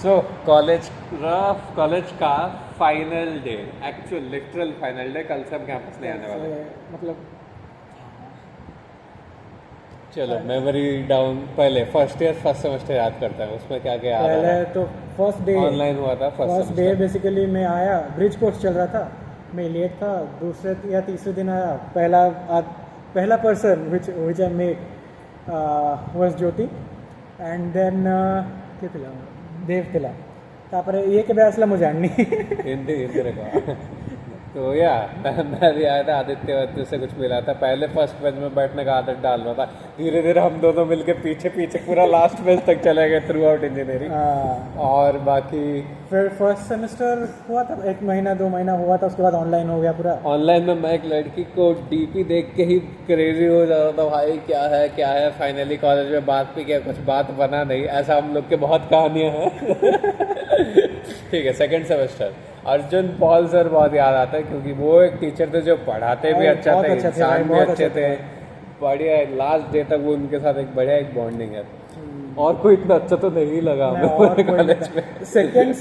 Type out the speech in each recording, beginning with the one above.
So college का final day, actual literal final day, कल से हम कैंपस नहीं आने वाले। मतलब चलो मेमोरी डाउन, पहले फर्स्ट सेमेस्टर याद करता है, उसमें क्या क्या याद आ रहा पहले है? तो फर्स्ट डे ऑनलाइन हुआ था फर्स्ट डे बेसिकली मैं आया, ब्रिज कोर्स चल रहा था, मैं लेट था। दूसरे या तीसरे दिन आया, पहला person which I met was Jyoti and then देव थिला तापर ये के बैसला मुझे जाननी हिंदी का तो या मैं भी आया था, आदित्य से कुछ मिला था, पहले फर्स्ट बेंच में बैठने का आदत डाल रहा था, धीरे धीरे हम दोनों मिलके पीछे पीछे पूरा लास्ट बेंच तक चले गए थ्रू आउट इंजीनियरिंग। और बाकी फिर फर्स्ट सेमेस्टर हुआ था, 1 महीना 2 महीना हुआ था, उसके बाद ऑनलाइन हो गया पूरा। ऑनलाइन में मैं एक लड़की को डीपी देख के ही क्रेजी हो जा रहा था, भाई क्या है। फाइनली कॉलेज में बात भी किया, कुछ बात बना नहीं, ऐसा हम लोग के बहुत कहानियां हैं। ठीक है, second semester Arjun Paul sir बहुत याद आता है, क्योंकि वो एक टीचर थे जो पढ़ाते भी अच्छा थे, इंसान भी अच्छे थे, बढ़िया। लास्ट डे तक वो उनके साथ एक बढ़िया एक बॉन्डिंग है। और कोई इतना अच्छा तो नहीं लगा हमें कॉलेज में। सेकंड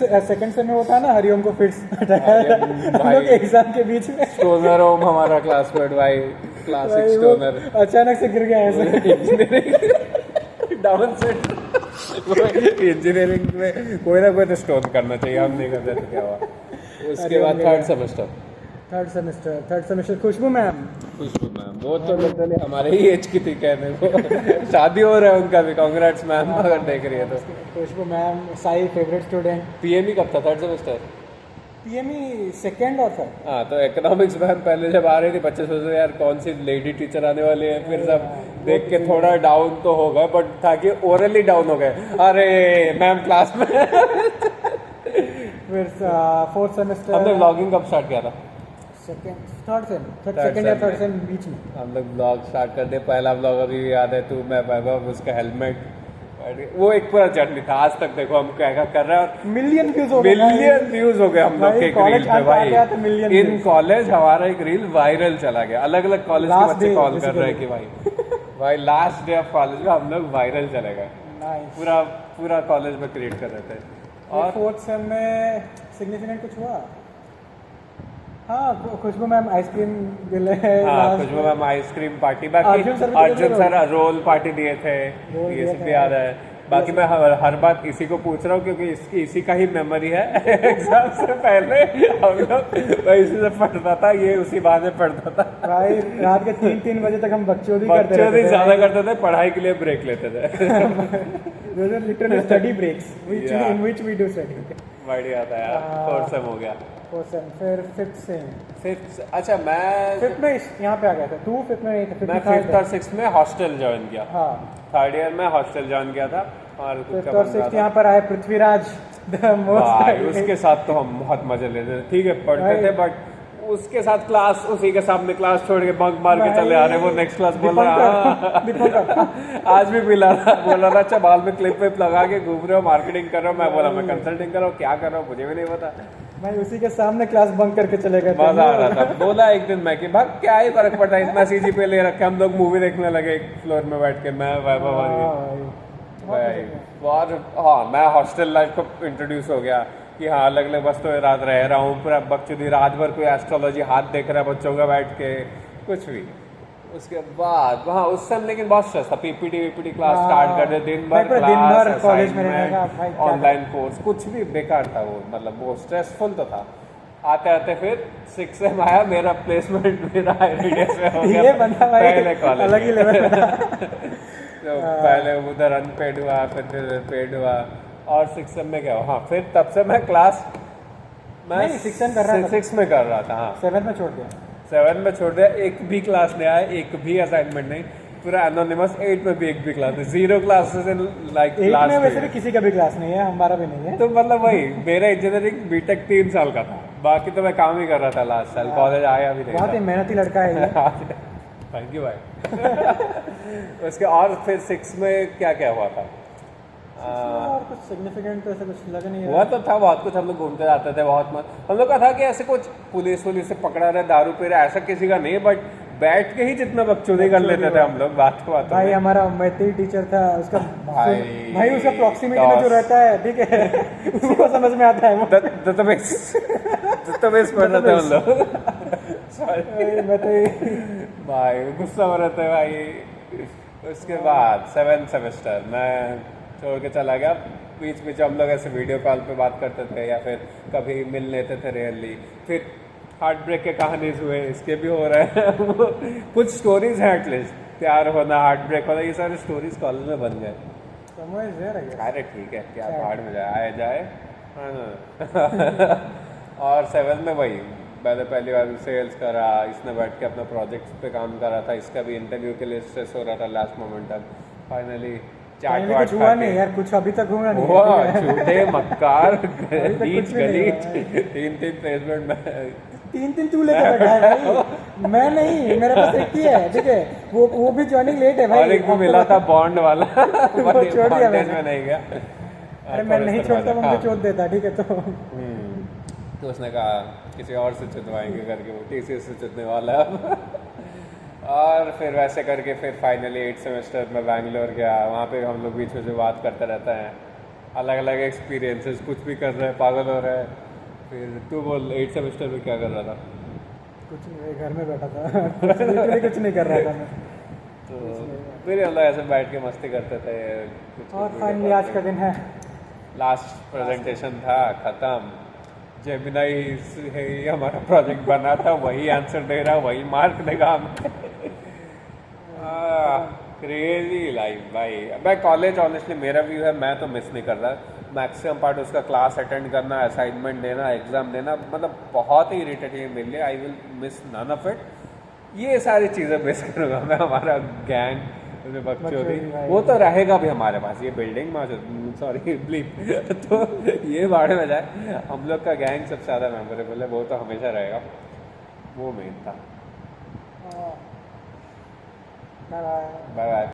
सेम में वो था ना, हरिओम को फिट्स भाई एग्जाम के बीच में। स्टोनर ओम हमारा क्लासमेट भाई, क्लासिक स्टोनर, अचानक से गिर गया ऐसे डाउन सेट। इंजीनियरिंग में कोई ना कोई तो स्टोन करना चाहिए, हम नहीं करते तो क्या हुआ। उसके बाद थर्ड सेमेस्टर खुशबू मैम, वो तो लिटरली हमारे ही एज की थी, कहने को शादी हो रहा है उनका भी, कांग्रेट्स मैम अगर देख रही है तो। खुशबू मैम साई फेवरेट स्टूडेंट। पीएमई कब था? थर्ड सेमेस्टर पीएमई सेकेंड और थर्ड। हाँ, तो इकोनॉमिक्स मैम पहले जब आ रही थी, बच्चे सोचते यार कौन सी लेडी टीचर आने वाली है, फिर सब देख के थोड़ा डाउन तो हो गए, बट था कि ओरली डाउन हो गए, अरे मैम क्लास में। फिर फोर्थ सेमेस्टर हमने व्लॉगिंग कब स्टार्ट किया था? सेकेंड या थर्ड सेम बीच में हम लोग ब्लॉग स्टार्ट कर दे। पहला ब्लॉग अभी याद है, तू मैं वैभव, उसका हेलमेट, वो एक पूरा जर्नी था। आज तक देखो हम क्या कर रहे हैं, और मिलियन व्यूज हो गए हम लोग के एक रील पे भाई। इन कॉलेज हमारा एक रील वायरल चला गया, अलग अलग कॉलेज के बच्चे कॉल कर रहे हैं कि भाई लास्ट डे ऑफ कॉलेज में हम लोग वायरल चले गए, पूरा कॉलेज में क्रिएट कर रहे थे। और फोर्थ सेम में सिग्निफिकेंट कुछ हुआ? हाँ, खुशबू मैम आइसक्रीम दिले। हाँ, खुशबू मैम आइसक्रीम पार्टी, बाकी अर्जुन सर रोल पार्टी दिए थे, ये सब भी याद है। बाकी मैं हर बात इसी को पूछ रहा हूँ क्योंकि इसी का ही मेमोरी है। एग्जाम से पहले हम लोग इसी से पढ़ता था, ये उसी बहाने पढ़ता था भाई। रात के 3-3 बजे तक हम बकचोदी ज्यादा करते थे, पढ़ाई के लिए ब्रेक लेते थे। Literally study breaks in which we do study. बढ़िया था यार। फोर्थ सेम हो गया, फिर फिफ्थ। अच्छा, मैं फिफ्थ में यहाँ पे आ गया था, तू फिफ्थ में नहीं था? मैं फिफ्थ और सिक्स्थ में हॉस्टल ज्वाइन किया। हाँ, थर्ड ईयर में हॉस्टल ज्वाइन किया था। और फिफ्थ और सिक्स्थ यहाँ पर आए पृथ्वीराज, उसके साथ तो हम बहुत मजे लेते थे। ठीक है, पढ़ते थे, बट उसके साथ क्लास, उसी के सामने क्लास छोड़ के बंक मार के चले आ रहे, वो नेक्स्ट क्लास बोल रहा। आज भी बोल रहा था, अच्छा बाल में क्लिप विप लगा के घूम रहे हो, मार्केटिंग कर रहे हो। मैं बोला मैं कंसल्टिंग कर रहा हूँ, क्या कर रहा हूँ मुझे भी नहीं पता। भाई उसी के सामने क्लास बंक करके चले गए, मजा आ रहा था। बोला एक दिन मैं कि भाग, क्या ही फर्क पड़ता है, इतना सीजीपीए ले रखे, हम लोग मूवी देखने लगे एक फ्लोर में बैठ के, मैं वैभव भाई। और हाँ, मैं हॉस्टल लाइफ को इंट्रोड्यूस हो गया कि हाँ अलग अलग बस्तों में रात रह रहा हूँ, पूरा बकचोदी, रात भर कोई एस्ट्रोलॉजी हाथ देख रहा है बच्चों का बैठ के, कुछ भी। उसके बाद वहाँ उस समय लेकिन बहुत स्ट्रेस था, पीपीटी क्लास स्टार्ट कर दे, दिन भर कॉलेज में, ऑनलाइन कोर्स, कुछ भी बेकार था वो, मतलब वो स्ट्रेसफुल तो था। आते आते फिर 6 से आया, मेरा प्लेसमेंट मेरा आईआईटीएस में हो गया, पहले कॉलेज अलग ही लेवल। तो पहले उधर अनपेड हुआ, फिर पेड हुआ, और 6 में क्या हुआ, हाँ फिर तब से मैं क्लास मैं 6 में कर रहा था। हाँ, 7 में छोड़ दिया, 7 में छोड़ दिया, एक भी क्लास नहीं आया, एक भी असाइनमेंट नहीं, पूरा एनोनिमस। 8 में भी एक भी क्लास नहीं, 0 क्लासेस इन लाइक लास्ट। 8 में वैसे भी किसी का भी क्लास नहीं है, हमारा भी नहीं है। तो मतलब वही, मेरा इंजीनियरिंग बीटेक 3 साल का था, बाकी तो मैं काम ही कर रहा था लास्ट साल, कॉलेज आया भी नहीं। बहुत ही मेहनती लड़का है। थैंक यू भाई। उसके और फिर 6 में क्या क्या हुआ था? और कुछ सिग्निफिकेंट तो ऐसा कुछ लगा नहीं हुआ तो था बहुत कुछ, हम लोग घूमते जाते थे बहुत मत। हम लोग का था कि ऐसे कुछ पुलिस से पकड़ा रहे, दारू पी रहे, ऐसा किसी का नहीं, बट बैठ के ही जितना बकचोदी कर लेते थे हम लोग बात भाई हमारा मैथी टीचर था उसका भाई उसका प्रॉक्सिमिटी में जो DOS। रहता है ठीक है उसी को समझ में आता है वो database पढ़ रहे थे हम लोग मैं तो भाई गुस्सा हो रहे थे भाई। उसके बाद 7th सेमेस्टर मैं छोड़ के चला गया। बीच बीच हम लोग ऐसे वीडियो कॉल पे बात करते थे या फिर कभी मिल लेते थे रेयरली। फिर हार्ट ब्रेक के कहानीज हुए, इसके भी हो रहे हैं कुछ स्टोरीज हैं एटलीस्ट, प्यार होना, हार्ट ब्रेक होना, ये सारे स्टोरीज कॉलेज में बन गए। समझ अरे ठीक है, क्या भाड़ में जाए आए जाए। हाँ। और 7th में वही मैंने पहली बार सेल्स करा, इसने बैठ के अपना प्रोजेक्ट पे काम करा था, इसका भी इंटरव्यू के लिए स्ट्रेस हो रहा था लास्ट मोमेंट तक। फाइनली कुछ हुआ नहीं यार, कुछ अभी तक हुआ नहीं हुआ। झूठे मक्कार नीच गलीच 3 प्लेसमेंट में 3 तू लेकर बैठा है भाई, मैं नहीं, मेरे पास एक ही है ठीक है, वो भी ज्वाइनिंग लेट है भाई। और एक भी मिला था बॉन्ड वाला वो छोड़ दिया मैंने। में नहीं गया। अरे मैं नहीं छोड़ता, वो मुझे छोड़ देता ठीक है। तो उसने कहा किसी और से चुनवाएंगे करके, वो TCS से चुनने वाला है अब। और फिर वैसे करके फिर फाइनली 8th सेमेस्टर में बैंगलोर गया। वहाँ पे हम लोग बीच में जो बात करते रहते हैं, अलग अलग एक्सपीरियंसेस, कुछ भी कर रहे हैं, पागल हो रहे हैं। फिर तू बोल 8th सेमेस्टर में क्या कर रहा था? कुछ नहीं, घर में बैठा था कुछ नहीं कर रहा था मैं। तो फिर हम लोग ऐसे बैठ के मस्ती करते थे। और फाइनली आज का दिन है, लास्ट प्रेजेंटेशन था, खत्म। जेमिनाई है ही हमारा प्रोजेक्ट बना था, वही आंसर दे रहा, वही मार्क देगा हमें। क्रेजी लाइफ भाई। मैं कॉलेज ऑनेस्टली मेरा व्यू है, मैं तो मिस नहीं कर रहा। मैक्सिमम पार्ट उसका क्लास अटेंड करना, असाइनमेंट देना, एग्जाम देना, मतलब बहुत ही इरिटेटिंग मेरे लिए। I will miss none of it. ये सारी चीज़ें मिस करूँगा मैं। हमारा गैंग बकचोदी वो तो रहेगा भी हमारे पास, ये बिल्डिंग में सॉरी ब्लीप तो ये बाड़े में जाए, हम लोग का गैंग सबसे ज़्यादा मेमोरेबल है, वो तो हमेशा रहेगा, वो मेन था। Bye bye.